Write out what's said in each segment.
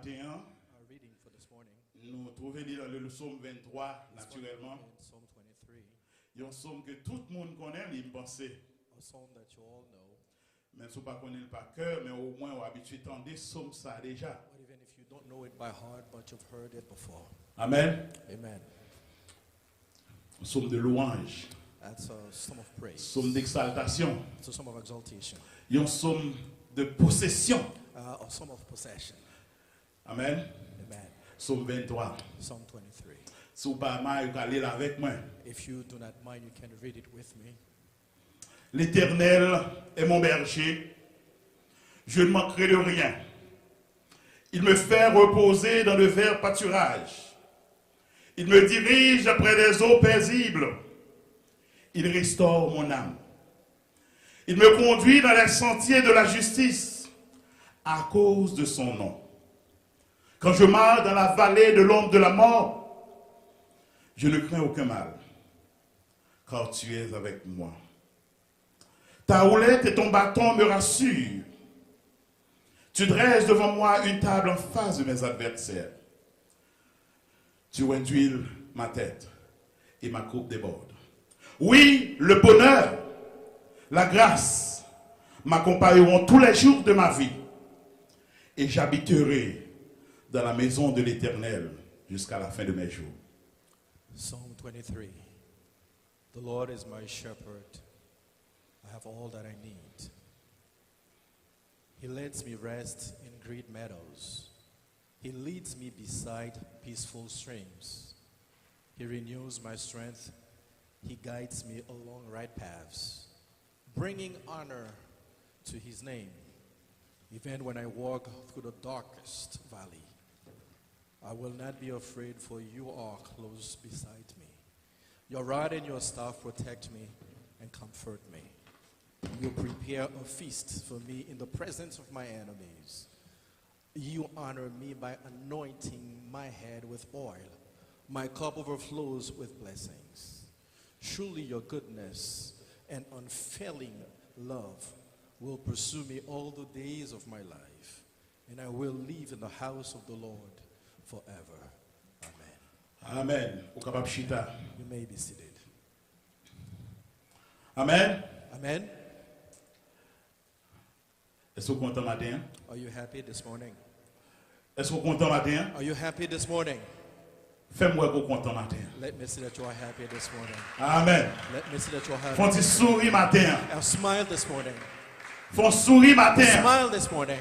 matin, Our reading for this morning nous trouvons dans le psaume 23, is naturellement. found in Psalm 23, Il y a un psaume que tout le monde connaît, il pense. a psalm that you all know. Même si vous ne connaissez pas par cœur, mais au moins vous habitué à entendre psaume ça déjà. But even if you don't know it by heart, but you've heard it before. Amen. Amen. Un psaume de louange, That's a psalm of praise. psaume d'exaltation. It's a psalm of exaltation. Il y a un psaume de possession. A psalm of possession. Amen. Amen. Psaume 23. Psalm 23. Si vous ne pouvez pas lire avec moi. If you do not mind, you can read it with me. L'Éternel est mon berger. Je ne manquerai de rien. Il me fait reposer dans de verts pâturages. Il me dirige près des eaux paisibles. Il restaure mon âme. Il me conduit dans les sentiers de la justice à cause de son nom. Quand je marche dans la vallée de l'ombre de la mort, je ne crains aucun mal, car tu es avec moi. Ta houlette et ton bâton me rassurent. Tu dresses devant moi une table en face de mes adversaires. Tu induis ma tête et ma coupe déborde. Oui, le bonheur, la grâce m'accompagneront tous les jours de ma vie. Et j'habiterai dans la maison de l'Éternel jusqu'à la fin de mes jours. Psalm 23. The Lord is my shepherd. I have all that I need. He lets me rest in green meadows. He leads me beside peaceful streams. He renews my strength. He guides me along right paths, bringing honor to his name. Even when I walk through the darkest valley, I will not be afraid, for you are close beside me. Your rod and your staff protect me and comfort me. You prepare a feast for me in the presence of my enemies. You honor me by anointing my head with oil. My cup overflows with blessings. Surely your goodness and unfailing love will pursue me all the days of my life, and I will live in the house of the Lord forever. Amen. Amen. Au capable chita. You may be seated. Amen. Amen. Est-ce que vous êtes content matin? Are you happy this morning? Est-ce que vous êtes content matin? Are you happy this morning? Fais-moi que vous êtes content matin. Let me see that you are happy this morning. Amen. Let me see that you are happy. Font un sourire matin. Now smile this morning. Font sourire matin. Smile this morning.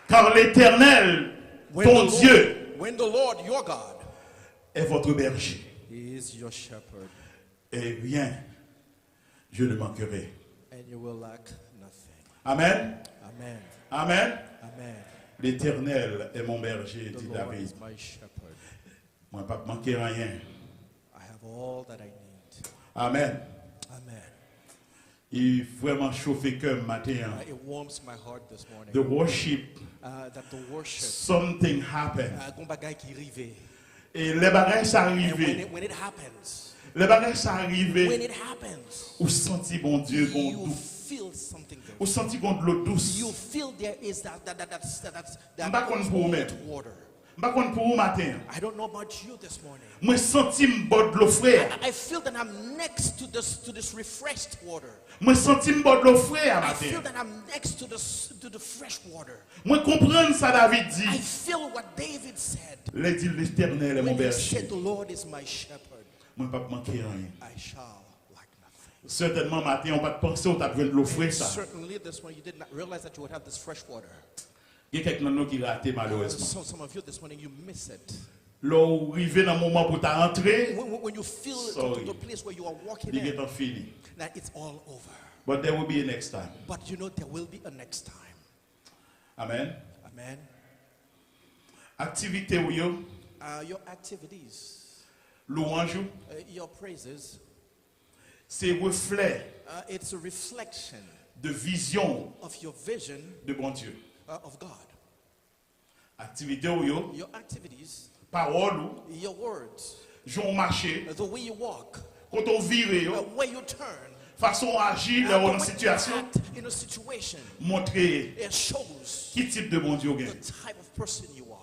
Car l'Éternel, ton Dieu, When the Lord, your God, est votre berger. He is your shepherd, Et rien, je ne manquerai. and you will lack nothing. Amen. Amen. Amen. Amen. L'Éternel est mon berger, The dit Lord David. is my shepherd. Moi, pas manquer rien. I have all that I need. Amen. Amen. Il vraiment chauffé cœur matin. It warms my heart this morning The worship, that the worship, something happened. gon bagay ki rive. Et les bagages sont And arrivés. when it happens, Les bagages sont when arrivés. it happens, Ou senti bon Dieu, bon you doux. feel something there. Ou senti bon de l'eau douce. You feel there is that M'pa konn pou ou men. water. M'pa konn pour vous matin. I don't know about you this morning. Moi senti m'bod de l'eau frère. I feel that I'm next to this refreshed water. Moi senti m'bod de l'eau frère I feel matin. that I'm next to the fresh water. Moi comprendre ça David dit. I feel what David said Les dit l'Éternel est mon when he berger. said, "The Lord is my shepherd; Moi pas manquer rien. I shall lack nothing." Certainement matin on va penser au t'a besoin de l'eau fraîche ça. Certainly, this one you did not realize that you would have this fresh water. Il y a quelqu'un nous qui raté malheureusement. So some of you this morning you miss it. L'eau arrivé dans le moment pour ta rentrer, When you feel Sorry. to the place where you are walking il est in, en fini. that it's all over. But there will be a next time. But you know there will be a next time. Amen. Amen. Activité ou yo, Your activities, louange ou, your praises, c'est reflet it's a reflection de vision of your vision de bon Dieu. of God. Activité ou yo, Your activities, parole ou, your words, j'on marché, the way you walk, quand on vire the yo, way you turn, façon agir the dans way une you situation, act in a situation, montrer it shows qui type de bon Dieu the gagne. type of person you are.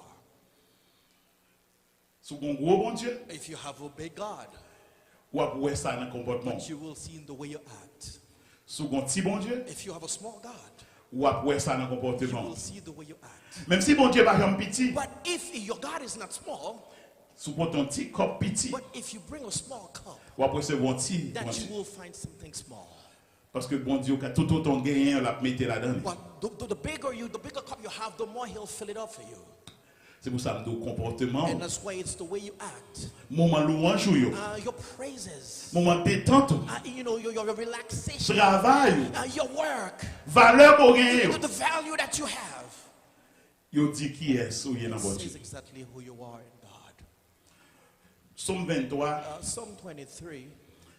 Sous un gros bon Dieu, If you have a big God, ou à voir ça dans le comportement. but you will see in the way you act. Sous un petit bon Dieu, If you have a small God, ou à voir ça dans le you comportement. will see the way you act. Même si bon Dieu pas un petit, But if your God is not small, sous ton petit corps petit, but if you bring a small cup, ou après c'est bon petit, then you will find something small. parce que bon Dieu a tout autant gagné, on l'a mis là-dedans. But the bigger cup you have, the more He'll fill it up for you. C'est pour ça que nos comportements, And that's why it's the way you act. moment louange ou yo, Your praises, moment détente, your relaxation, travail, your work, valeur qu'on gagne, the value that you have. yo dit qui est ou dans bon This Dieu. is exactly who you are in God. Psaume 23, Psalm 23,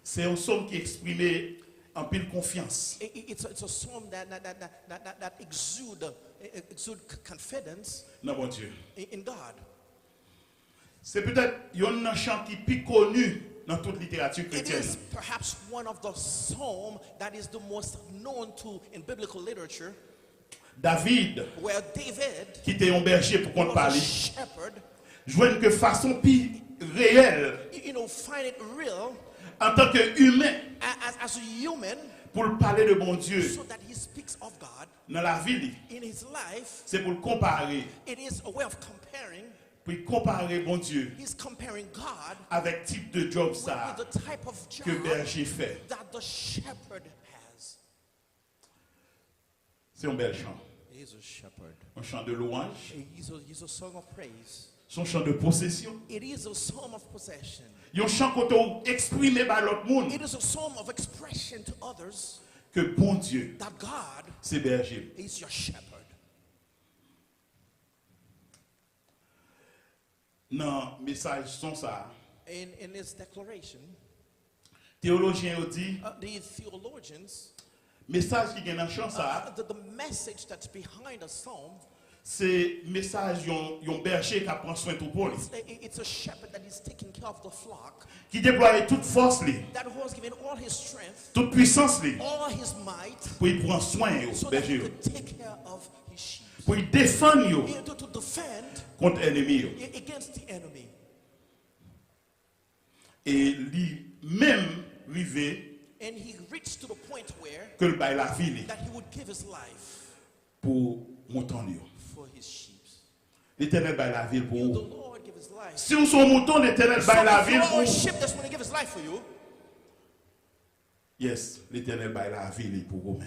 c'est un psaume qui exprime en pile confiance. it's a psalm that exude confidence Dans bon Dieu. in God. C'est peut-être un chant qui est plus connu dans toute littérature It chrétienne. is perhaps one of the psalms that is the most known to in biblical literature, David, where David qui était un berger pour qu'on was a parle, shepherd, joigne que façon plus réelle find it real en tant qu'humain as a human, pour parler de bon Dieu so that he speaks of God dans la vie. in his life. C'est pour le comparer. It is a way of comparing. Puis comparer bon Dieu He's comparing God avec type de job with ça the type of que job berger fait. that the shepherd has. C'est un bel chant. He's a shepherd. Un chant de louange, He's a song of praise. son chant de possession. It is a psalm of possession. Un chant qu'on t'a exprimé par l'autre monde It is a psalm of expression to others que bon Dieu, that God c'est berger. is your shepherd. Dans le message son ça, In his declaration, théologien a dit, the theologians, message qui est dans le chant ça, the message that's behind a psalm, c'est message d'un berger qui prend soin de tout pour lui, it's a shepherd that is taking care of the flock, qui déploie toute force, lui, that was given all his strength, toute puissance lui, all his might, pour y prendre soin so du that he berger, could take care of his sheep, pour y défendre yo to defend contre l'ennemi. Yo. against the enemy. Et lui-même rivé And he reached to the point where que le bail la vie li, that he would give his life pour mouton yo. for his sheep. L'Éternel bail la vie pour The vous. Lord give his life. Si vous sont mouton, l'Éternel So bail la if vie you're pour a vous. sheep that's going to give his life for you, Yes, l'Éternel bail la vie li pour vous.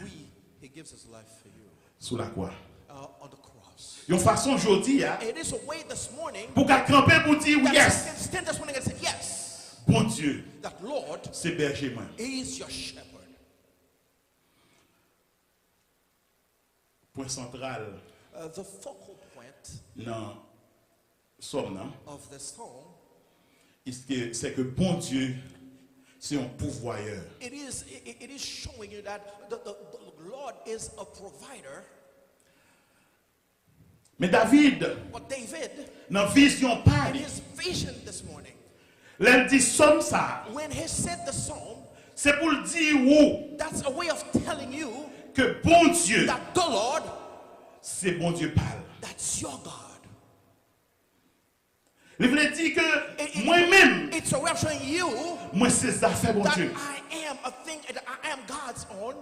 he gives his life for you Sous la croix. on the cross. Yon façon aujourd'hui, hein, It is a way this morning pour qu'à camper pour dire that yes, you can stand this morning and say, yes, bon Dieu, that Lord c'est berger moi. is your shepherd. Point central The focal point dans somme non, of the psalm, c'est que bon Dieu c'est un pourvoyeur. it is showing you that the Lord is a provider. Mais David, But David, dans vision in pâle, his vision this morning, l'elle dit somme ça, when he said the psalm, c'est pour le dire où that's a way of telling you que bon Dieu, that the Lord, c'est bon Dieu pâle. that's your God. Il voulait dire que moi-même, It's a way of showing you moi c'est ça fait bon that Dieu. I am a thing, that I am God's own,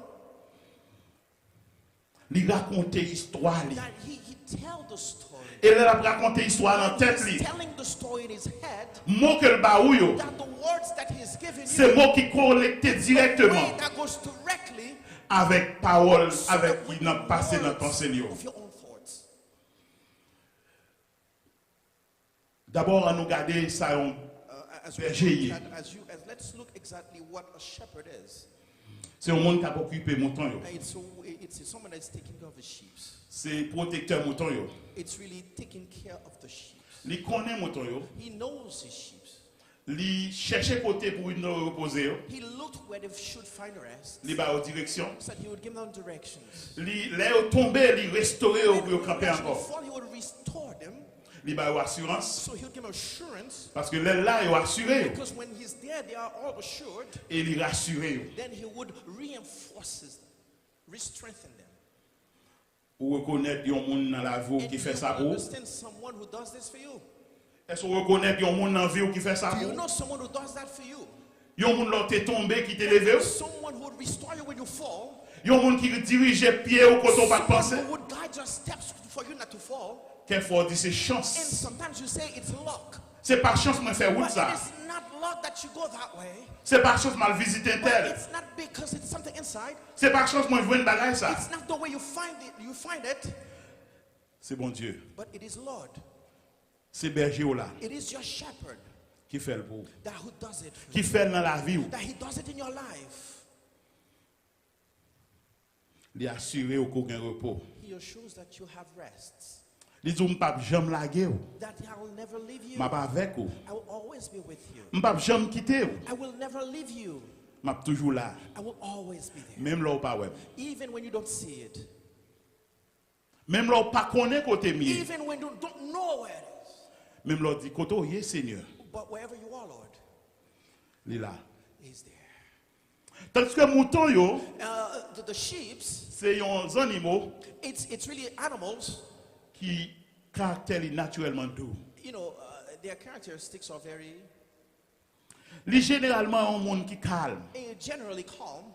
Il raconte l'histoire. that he tell the story. Et elle a raconté l'histoire dans la tête. He's telling the story in his head, Mot que le baou yo, that the words that he's given c'est you, mot qui connecté directement way that goes directly avec parole, so avec that qui n'a passé dans ton words Seigneur. of your own thoughts. D'abord, on nous garder ça. As Berger. let's look exactly what a shepherd is. C'est un monde qui a occupé mouton yo. It's someone that's taking care of the sheep. C'est protecteur mouton yo. It's really taking care of the sheep. Il connaît mouton yo. He knows his sheep. Il cherchait côté pour une reposer yo. He looked where they should find rest. Il va aux directions. So that he would give them directions. Il est tombé, il restaurer au pour camper encore. Before he would restore them, Il va aux assurance so he would give them assurance. parce que là il est assuré Because when he's there, they are all assured. et il rassuré. Then he would reinforce them, re-strengthen them. Pour reconnaître un monde dans la vie And qui you fait ça pour. understand someone who does this for you. Est-ce que vous reconnaissez qu'il y a un monde dans la vie qui fait ça Do pour you vous? know someone who does that for you? Il y a un monde qui est tombé, qui t'est levé. Someone who would restore you when you fall. Il y a un monde qui dirige les pieds au côté pas penser. Someone who would guide your steps for you not to fall. Quelquefois on dit c'est And chance. sometimes you say it's luck. C'est par chance que je fais route But ça. it is not luck that you go that way. C'est par chance que je visite But tel. it's not because it's something inside. C'est par chance que je vois une bagaille ça. It's not the way you find it. C'est bon Dieu. But it is Lord. C'est berger ou là It is your shepherd qui fait le pour. that who does it for Qui you. fait dans la vie ou. That he does it in your life. Il assuré au qu'aucun repos. He assures that you have rest. Il dit m'pa jamais laguer ou. That I will never leave you. M'a pas avec ou. I will always be with you. M'pa jamais quitter ou. I will never leave you. M'a toujours là. I will always be there. Même là ou pas ouais. Even when you don't see it. Même là ou pas connaît côté mieux. Even when you don't know where it is. Même là dit côté où est Seigneur. But wherever you are, Lord, Il est là. he's there. Tandis que mouton yo, The sheeps, c'est des animaux it's really animals. qui caractère naturellement doux. You know, their characteristics are very Li généralement un monde qui calme. generally calm.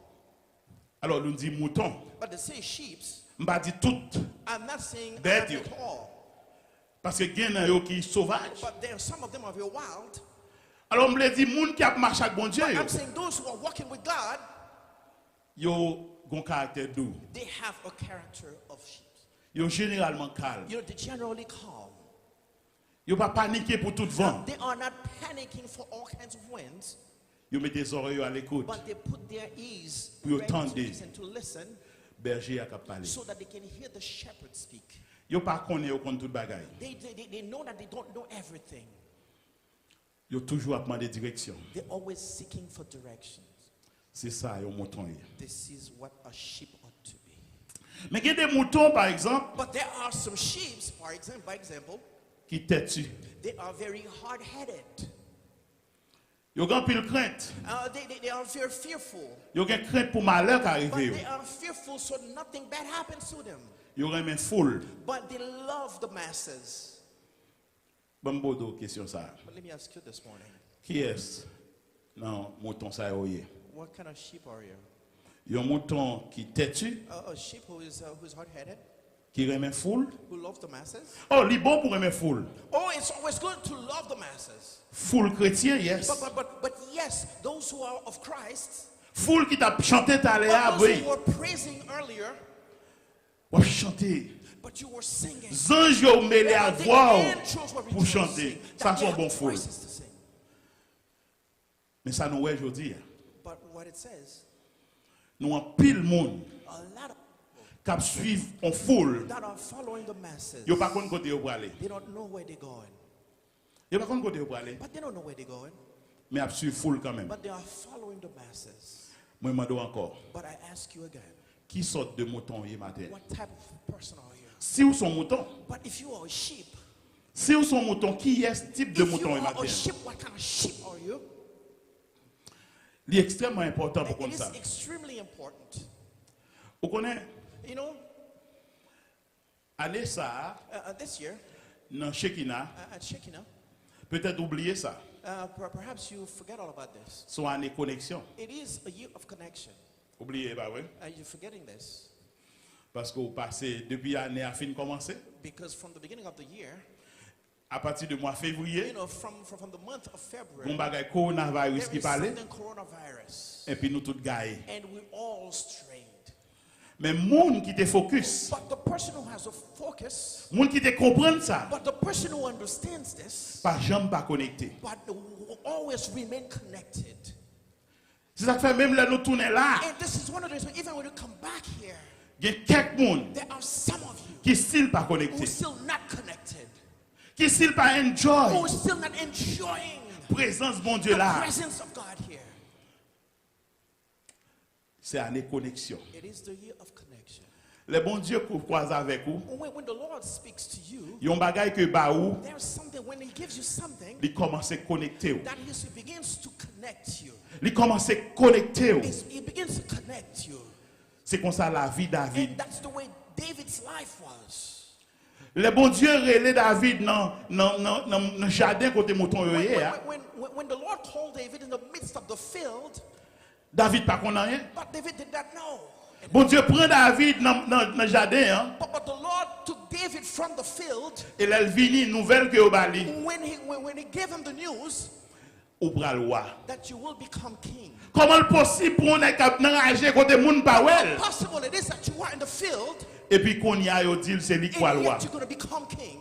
Alors nous dit mouton. But they say sheeps. M'pa dit tout I'm not saying Bad at you. all. parce que gen yo qui sauvage. But there, some of them are very wild. Alors m'le dit monde qui a marché avec bon Dieu yo, I'm saying those who are walking with God, yo gon caractère doux. they have a character of sheep. Yo généralement calme. You know, they're generally calm. Yo pas paniquer pour tout vent. They are not panicking for all kinds of winds, Yo mettez les oreilles à l'écoute. but they put their ears Pour ready to entendre. listen, to listen, Berger a parler. so that they can hear the shepherd speak. Yo pas connaît yo compte toute bagaille. They know that they don't know everything. Yo toujours à demander direction. They're always seeking for directions. C'est ça yo mouton. This is what a sheep ought to be. Mais il y a des moutons par exemple But there are some sheep, by example, qui têtus. they are very hard-headed. Yo grand pile crainte. They are very fearful. Yo gen crainte pour malheur qui But arrive they yo. are fearful so nothing bad happens to them. Yo remen foule. But they love the masses. Bon bodo question ça. But let me ask you this morning, Qui est non mouton ça yo yé? what kind of sheep are you? Yon mouton qui têtu, A sheep who's hard-headed, qui remen foule. who loves the masses? Oh, li bon pour remen foule. Oh, it's always good to love the masses. Foule chrétien, yes. But yes, those who are of Christ, Foule qui t'a chanté ta but léa, those oui. who were praising earlier, Ou chanter. but you were singing. Zanj yo mêlé à The voix angels were pour chanter. rejoicing Ça that sont they bon had foule. voices to sing. Mais ça nous ouais aujourd'hui. But what it says, Nous en pile monde a lot of qui suivent en foule. that are following the masses, Yo pas connait côté yo pour aller. they don't know where they're going. Yo pas connait côté yo pour aller, But they don't know where they're going. mais a suivre foule quand même. But they are following the masses. Moi demande encore, But I ask you again, qui sorte de mouton hier matin? what type of person are you? Si vous son mouton, But if you are a sheep, si vous son mouton, qui est ce type de if you mouton hier are matin? a sheep, what kind of sheep are you? C'est extrêmement important pour It comme is ça. extremely important. Vous connaissez, You know, aller ça this year dans Shekinah, at Shekinah, peut-être oublier ça. perhaps you forget all about this. Soit année connexion. It is a year of connection. Oubliez pas oui, You're forgetting this parce que vous passez depuis l'année à fin commencer. because from the beginning of the year, À partir du mois you février, know, from the month of February, on bagay coronavirus there qui is parlait, something coronavirus, et puis nous tous gagnés. and we all strained. Mais monde qui te focus, But the person who has a focus, monde qui te comprend ça, but the person who understands this, pas jamais pas connecté. but will always remain connected. C'est ça qui fait même là nous tourner là, And this is one of the reasons, even when you come back here, il y a quelques monde there are some of you qui still pas who connecté, are still not connected, qui still pas who enjoy are still not enjoying présence bon Dieu the là. presence of God here. C'est année connexion. It is the year of connection. Le bon Dieu qu'on croise avec vous, When the Lord speaks to you, il y a un bagay que ba ou, there's something, when He gives you something, il commence à connecter ou. that He begins to connect you. Il commence à connecter ou. He begins to connect you. C'est comme ça la vie David. And that's the way David's life was. Le bon Dieu relève David dans le jardin côté mouton yo yé, hein. When the Lord called David in the midst of the field, David pas connaît rien. but David did not know. Bon Dieu prend David dans le jardin, hein. But the Lord took David from the field. Et elle vini nouvelle que au bali When he gave him the news ou pral roi. that you will become king. Comment est possible pour on est cap enrager côté moun pa How wel possible it is that you are in the field et puis qu'on y a yo dit c'est lui quoi and roi. yet you're going to become king.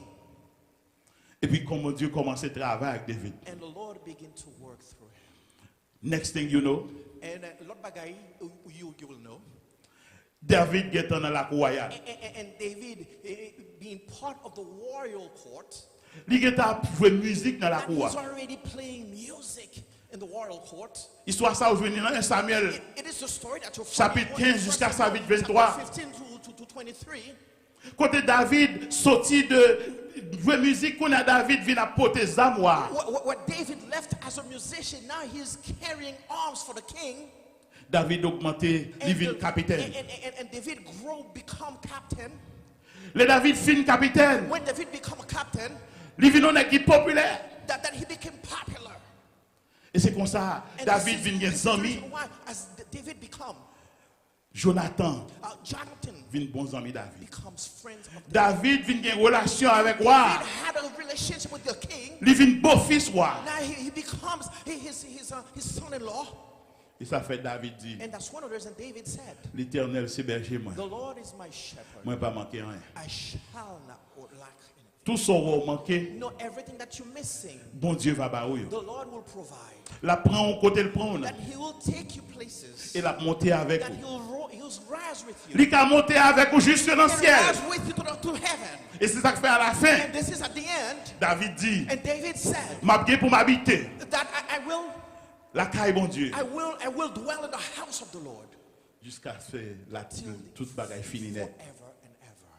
Et puis comment Dieu commence à travailler avec David. And the Lord began to work through him. Next thing you know, And Lord Bagay, you will know. David get dans la cour royale. And David, being part of the royal court, Li get a jouer musique dans la and cour. he's already playing music in the royal court. Histoire ça aujourd'hui dans 1 Samuel It is the story that you're chapitre 15 jusqu'à chapitre 23. Chapter 15 to 23. Côté David sorti de jouer musique qu'on a David vient à porter zamoir. What David left as a musician, now he's carrying arms for the king. David augmenté, il vient capitaine. And David grow, become captain. Le David fin capitaine. When David become a captain, Il vient une équipe populaire. that he became popular. Et c'est comme ça, And David this is vient the amis. reason why, as David become, Jonathan Jonathan vient bon ami David. becomes friends of David. David vient une relation avec David roi. had a relationship with the king. Il vient beau fils roi. Now he becomes his son-in-law. Et ça fait David dit, And that's one of the reasons David said, l'Éternel c'est berger moi. the Lord is my shepherd. Moi pas manquer rien. I shall not lack anything. Tout ce qu'on manqué, You know, everything that you're missing, bon Dieu va ba ou yo. the Lord will provide. La prend au côté le prend. That he will take you places. Et la monter avec That vous. he'll rise with you. Il a monté avec vous jusque dans le He'll ciel. rise with you to heaven. Et c'est ça que fait à la fin. And this is at the end. David dit, And David said m'a bien pour m'habiter. that I will La caille bon Dieu. dwell in the house of the Lord Jusqu'à ce que toute bagaille finie net. forever and ever.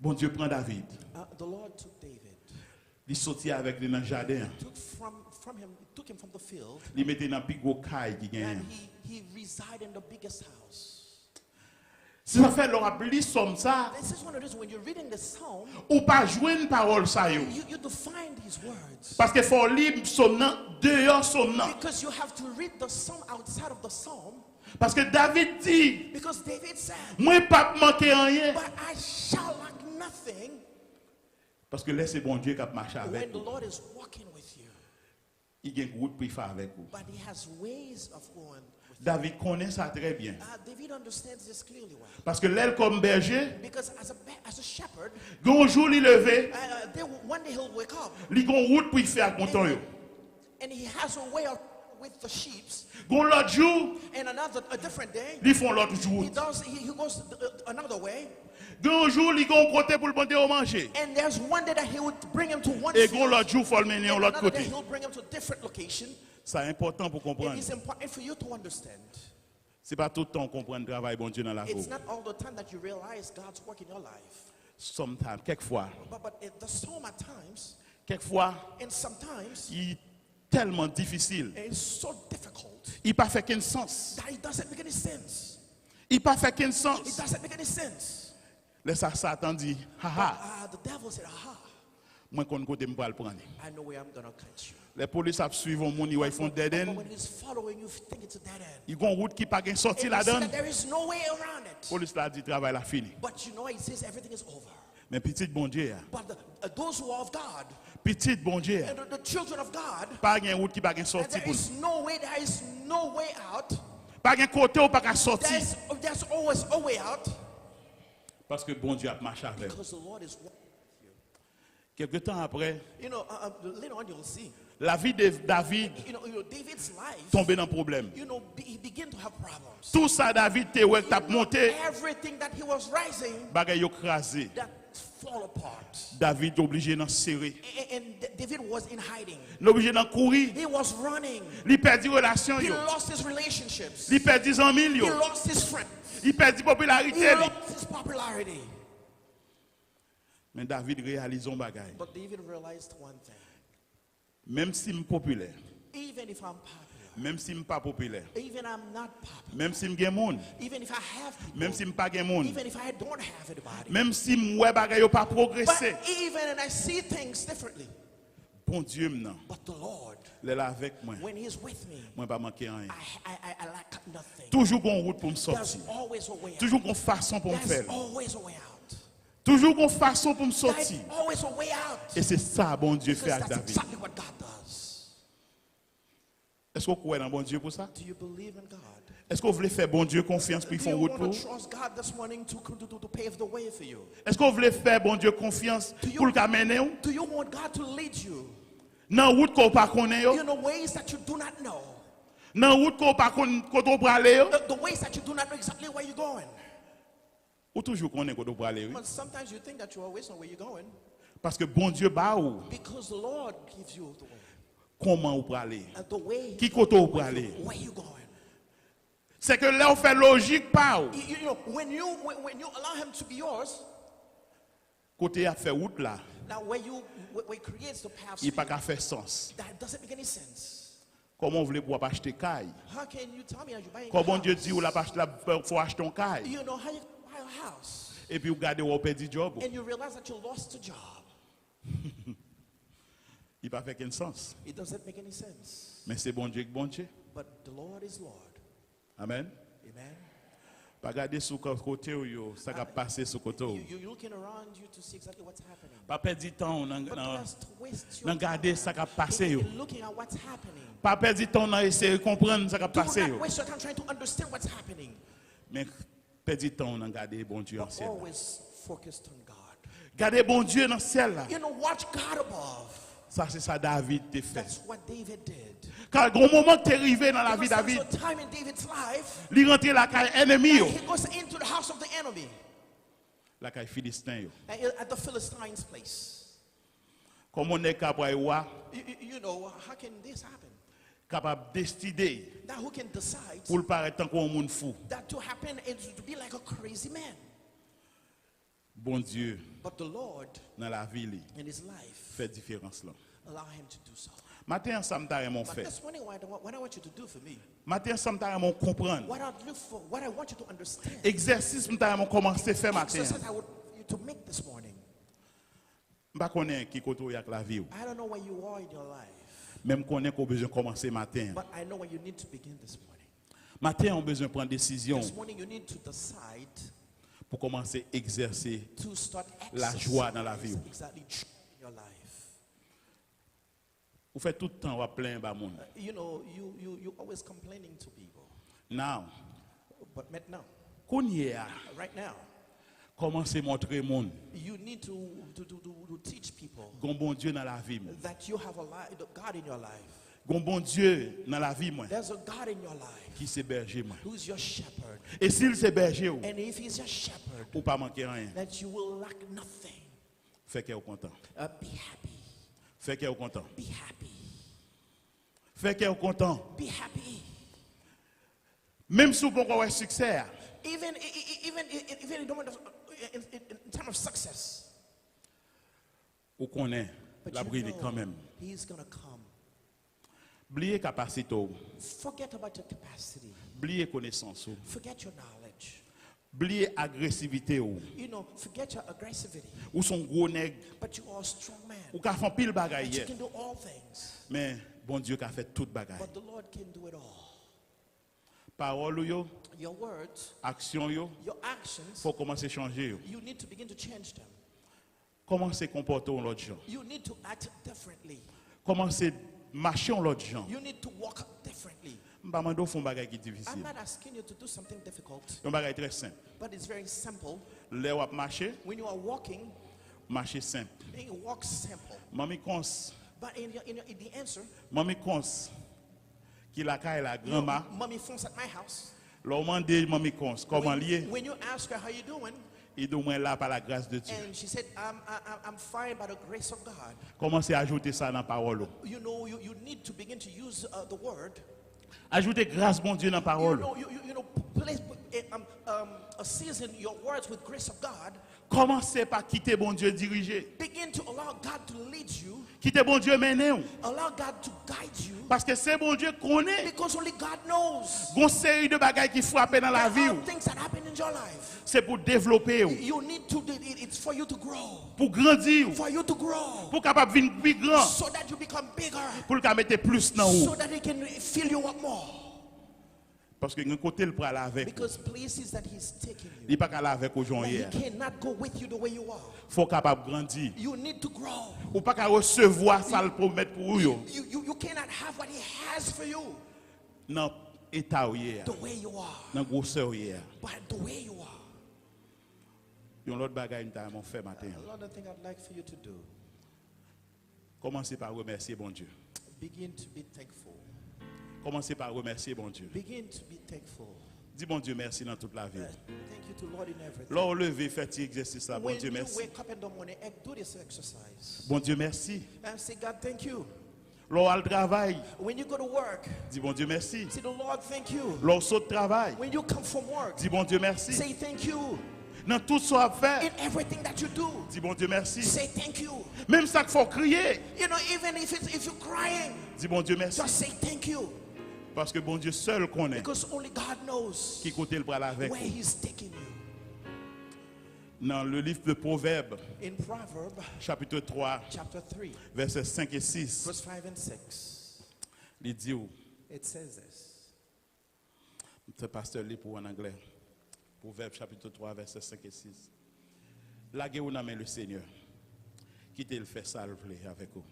Bon Dieu prend David. The Lord took David, Il sortit avec lui dans le jardin. took him from the field, Il mettait dans plus gros caille qui gagne. and he resided in the biggest house. Si ça fait leur appli somme ça, This is one of those when you're reading the psalm, ou pas jouer une parole ça yo. you define these words. Parce que faut lire sonnant, dehors sonnant. Because you have to read the psalm outside of the psalm. Parce que David dit, Because David said, moi pas manquer rien. but I shall lack nothing Parce que là c'est bon Dieu qui a marché when avec the vous. Lord is walking with you. Il y a une route pour faire avec vous. But he has ways of going with you. David connaît ça très bien. David understands this clearly well. Parce que l'aile comme berger, Because as a shepherd, un jour il levé, one day he'll wake up il a une route pour faire content yo. and he has a way of with the sheep. L'autre jour, And a different day, ils font l'autre jour. he goes another way. Un jour, ils vont côté pour le bon Dieu manger. And there's one day that he would bring him to one Et field, l'autre jour, il faut le mener à and l'autre another day côté. he'll bring him to a different location. C'est important pour It comprendre. is important for you to understand. C'est pas tout le temps qu'on prend le travail bon Dieu dans la It's vie. not all the time that you realize God's work in your life. Sometimes, quelquefois, But the psalm at times, quelquefois, and sometimes, il est tellement difficile. it's so difficult Il pas fait qu'un sens. that it doesn't make any sense. Il pas fait qu'un It sens. doesn't make any sense. Là, ça, Satan dit, haha, The devil said, aha, moi, qu'on côté me le prendre. I know where I'm going to catch you. Les policiers suivent mon monde, ils font dead But end. when he's following you, think it's a dead end. Ils ont une route qui pas gain sorti And you see là-dedans. that there is no way around it. Police l'a dit, travail la fini. But you know, it says everything is over. Mais petit bon Dieu, But those who are of God, petit bon Dieu, and the children of God, pas gain route qui pas gain sorti there pour is no way out. pas gain côté ou pas gain sorti. There's always a way out. Parce que bon Dieu a marché avec. Because the Lord is walking. Quelque temps après, You know, later on you'll see. la vie de David You know, David's life, tombait dans un problème. you know, he began to have problems. Tout ça, David, te ouais, t'a monté, Everything that he was rising, bagay yo crasé. that fall apart. David obligé d'en serrer. And David was in hiding. L'obligé d'en courir. He was running. Il perdit relation He yo. lost his relationships. Il perdit 100 000 He yo. lost his friends. Il perdit He popularité. li. lost his popularity. Mais David réalise un bagay. But David realized one thing. Même si je suis populaire, Even if I'm popular, Même si je ne suis pas populaire. Even I'm not popular. Même si je suis monde. Even if I have people. Même si je ne suis pas monde. Even if I don't have anybody. Même si je ne pas progresser. But even and I see things differently. Bon Dieu maintenant. But the Lord, Il est là avec moi. when He's with me, Moi pas manquer rien. I lack nothing. Toujours une route pour me There's sortir. always a way out. Toujours une façon pour me There's faire. always a way out. Toujours une façon pour me There's sortir. always a way out. Et c'est ça bon Dieu fait Because avec that's David. exactly what God does. Est-ce que vous croyez dans bon Dieu pour ça? Do you believe in God? Est-ce que vous voulez faire bon Dieu confiance pour Do faire you route want pour to vous? trust God this morning to pave the way for you? Est-ce que vous voulez faire bon Dieu confiance pour le mener? Do you want God to lead you Dans route qu'on pas connaît yo, in the ways that you do not know? dans route qu'on pas qu'on doit aller yo, The ways that you do not know exactly where you're going. ou toujours connaît qu'on doit aller. But sometimes you think that you always know where you're going Parce que bon Dieu ba ou because the Lord gives you the way. comment ou pour aller. And the way Qui côté ou pour aller. where you going. C'est que là on fait logique pas ou. You know, when you allow him to be yours, Côté a fait route là, now where he creates the paths, il pas qu'à faire sens. that doesn't make any sense. Comment vous voulez pouvoir acheter caille? How can you tell me that you're buying a Comment house? Dieu dit ou la faut acheter un caille You know how you buy a house et puis vous gardez ou perdre job. and you realize that you lost a job. Il pas fait qu'un sens. It doesn't make any sense. Mais c'est bon Dieu que bon Dieu. But the Lord is Lord. Amen. Amen. Pas garder sur côté ou yo, ça va passer sur côté ou. You're looking around you to see exactly what's happening. Pas perdre du temps But dans just waste dans your garder time ça va passer yo. in looking at what's happening. Pas perdre du temps dans essayer de comprendre ça va Do passer not yo. waste your time trying to understand what's happening. Mais perdre du temps dans garder bon Dieu en But ciel. always focused on God. Garder bon Dieu dans le ciel là. You know, watch God above. Ça c'est ça David t'a fait. That's what David did. Car au moment que tu es arrivé dans la vie Because David, there was a time in David's life il rentre la caille ennemi yo, that he goes into the house of the enemy la caille philistin yo. at the Philistines' place. Comment on est capable You know, how can this happen? capable décider That who can decide pour paraître tant qu'on monde fou. that to happen is to be like a crazy man. Bon Dieu But the Lord dans la vie li, in his life fait différence là. allow him to do so. Matin ensemble t'as mon But fait. this morning, what I want you to do for me, Matin ensemble t'as mon comprendre. what I look for, what I want you to understand, Exercice m'ta mon commencer faire matin. exercise I would you to make this morning. M'pa connaît qui côté ou yak la vie ou. I don't know where you are in your life, Même connaît qu'on besoin commencer matin. but I know where you need to begin this morning. Matin on besoin prendre décision This morning you need to decide pour commencer à exercer to start la joie dans la vie. exactly in your life. Vous faites tout le temps ou plein ba monde. You know, you always complaining to people, Now, but maintenant, qu'on y est, right now, commencez à montrer monde you need to teach people gon bon Dieu dans la vie. Moi. that you have a God in your life. Gon bon Dieu dans la vie moi There's a God in your life qui c'est berger moi. who's your shepherd. Et s'il c'est berger ou, And if he's your shepherd, ou pas manquer rien, that you will lack nothing. fait qu'elle est content. Be happy. Fait qu'elle est content. Be happy. Fait qu'elle est content. Be happy. Même si vous pouvez avoir succès, Even in the moment of, in time of success, vous connaissez but la you brille quand know même. he's gonna come. Oubliez capacité, Forget about your capacity. oubliez connaissance, Forget your knowledge. oubliez agressivité You know, forget your aggressivity. ou son gros nègre But you are a strong man. ou qu'a fait pile But bagaille you hier. can do all things. Mais bon Dieu qui a fait toute bagaille. But the Lord can do it all. Parole yo, Your words, action yo, your actions, faut commencer à changer yo. you need to begin to change them. Commencer à comporter en l'autre gens. You need to act differently. Commencer à marcher en l'autre gens. You need to walk differently. M'pa mando font bagaille qui I'm difficile. not asking you to do something difficult, Un bagaille très simple. but it's very simple. Là où marcher, When you are walking, marcher simple. then you walk simple. Mami cons, But in the answer, mami cons qui la caille la you know, grand-mère. mommy phones at my house. L'on demande mami cons comment lié, When you ask her how you doing, il doit moins là par la grâce de Dieu. and she said, I'm fine by the grace of God. Commencez à ajouter ça dans la parole. You know, you need to begin to use the word. Ajoutez grâce bon Dieu dans la You parole. know, place season your words with grace of God, commencez par quitter bon Dieu diriger. begin to allow God to lead you, Quitter bon Dieu mener. allow God to guide you, Parce que c'est bon Dieu qu'on est. because only God knows. Une série de bagages qui frappent dans la vie. There are things that happen in your life. C'est pour développer, You need to, it's for you to grow, pour grandir, for you to grow, pour capable venir plus grand, so that you become bigger, pour le mettre plus dans so haut. that He can fill you up more. Parce que un côté le pral avec. Because places that He's taking you, Il pas qu'à avec that aujourd'hui He hier. cannot go with you the way you are. Faut capable grandir. You need to grow. Ou pas qu'à recevoir ça le promet pour vous You cannot have what He has for you dans état hier, the way you are, dans grosseur hier. but the way you are. Yon l'autre bagaille m'ont fait matin. Another thing I'd like for you to do, Commencez par remercier bon Dieu. begin to be thankful. Commencez par remercier bon Dieu. Begin to be thankful. Dis bon Dieu merci dans toute la vie. Thank you to Lord in everything. Lors levé, faites exercice là. Bon When Dieu you merci. wake up in the morning, do this exercise Bon Dieu merci. and say, God, thank you. Lors al travail, When you go to work, dis bon Dieu merci. say, the Lord, thank you. Lors saut de travail, When you come from work, dis bon Dieu merci. say thank you. Dans tout ce qu'on fait, In everything that you do, dis bon Dieu merci. say thank you. Même ça qu'il faut crier, You know, even if you're crying, dis bon Dieu merci. just say thank you. Parce que bon Dieu seul connaît Because only God knows qui côté le bras avec where vous. He's taking you. Dans le livre de Proverbes, In Proverbs chapitre 3, chapter 3, versets 5 et 6, verse 5 and 6, il dit, it says this. c'est pasteur lit pour en anglais. Proverbes chapitre 3, versets 5 et 6. Laguez ou main le Seigneur. Quittez le fait ça le plaît avec vous.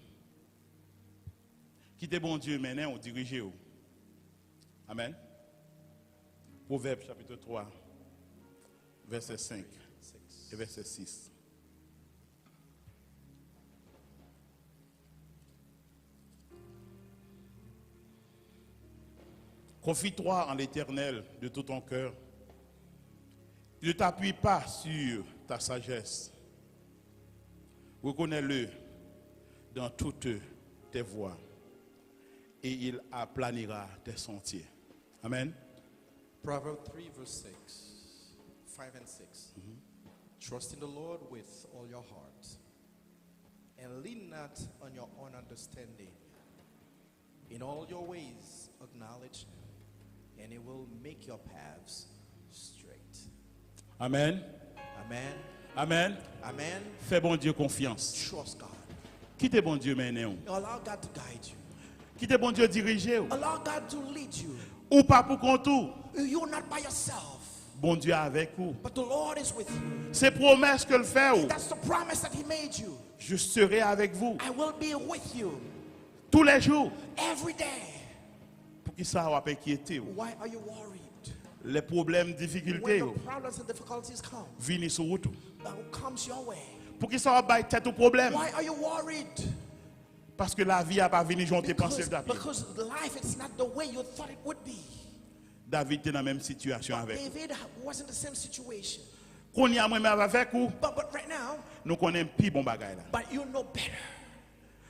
Quittez bon Dieu maintenant, on dirige vous. Amen. Proverbes chapitre 3, verset 5 et verset 6. Confie-toi en l'Éternel de tout ton cœur. Ne t'appuie pas sur ta sagesse. Reconnais-le dans toutes tes voies et il aplanira tes sentiers. Amen. Proverbs 3, verse 6, 5 and 6. Trust in the Lord with all your heart, and lean not on your own understanding. In all your ways acknowledge Him, and He will make your paths straight. Amen. Amen. Amen. Amen. Fais bon Dieu confiance. Trust God. Quittez bon Dieu maintenant. Allow God to guide you. Quittez bon Dieu diriger. Allow God to lead you. Ou pas pour contour. You're not by yourself, Bon Dieu avec vous. but the Lord is with you. C'est promesse que le fait. That's the promise that He made you. Je serai avec vous I will be with you tous les jours. every day. Pour qui ça va pas inquiéter. Why are you worried? Les problèmes, When difficultés the problems and difficulties come, viennent sur route. comes your way. Pour qui ça va pas tête au problème. Why are you worried? Parce que la vie a pas venu jonter penser Because, David. because life is not the way you thought it would be. David était dans la même situation avec. David was in the same situation. Qu'on y a même avec vous, But right now, nous connaissons plus bon bagay là. but you know better.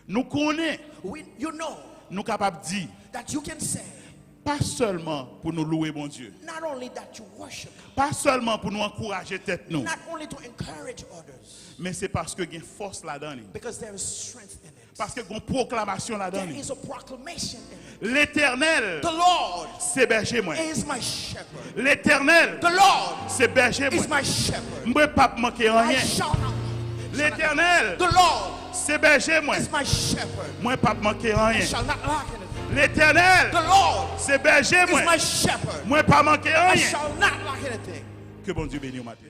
Nous connaissons, You know nous capables de dire, that you can say, pas seulement pour nous louer bon Dieu, not only that you worship God, pas seulement pour nous encourager tête nous, not only to encourage others, mais c'est parce que il y a une force là-dedans. because there is strength in it. Parce que il y a une proclamation là-dedans. There is a proclamation in it. L'Éternel, The Lord c'est berger moi. is my shepherd. L'Éternel, The Lord c'est berger is moi. my shepherd. Je ne peux pas manquer I rien. shall not. L'Éternel, The Lord c'est berger moi. is my shepherd. Moi pas manquer I rien. shall not lack anything. L'Éternel, The Lord c'est berger is moi. my shepherd. Moi pas manquer I rien. shall not lack anything. Que bon Dieu bénisse au matin.